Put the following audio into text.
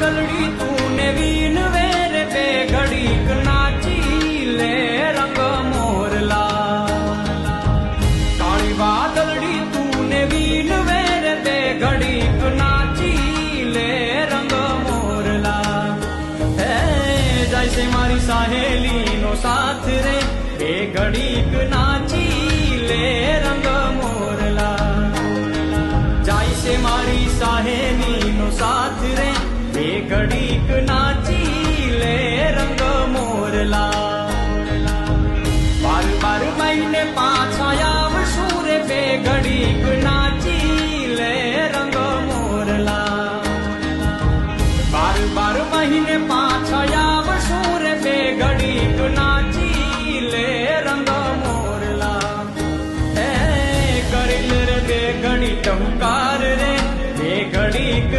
વાદળડી તું ને વીન વેર બે ઘડીક નાચી લે રંગ મોરલા કાળી વાદળડી તું ને વીન વેર બે ઘડીક નાચી લે રંગ મોરલા હે જાય છે મારી સહેલી નો સાથ રે બે ઘડીક નાચી લે રંગ મોરલા જાય છે મારી સહેલી નો સાથ રે બે ઘડીક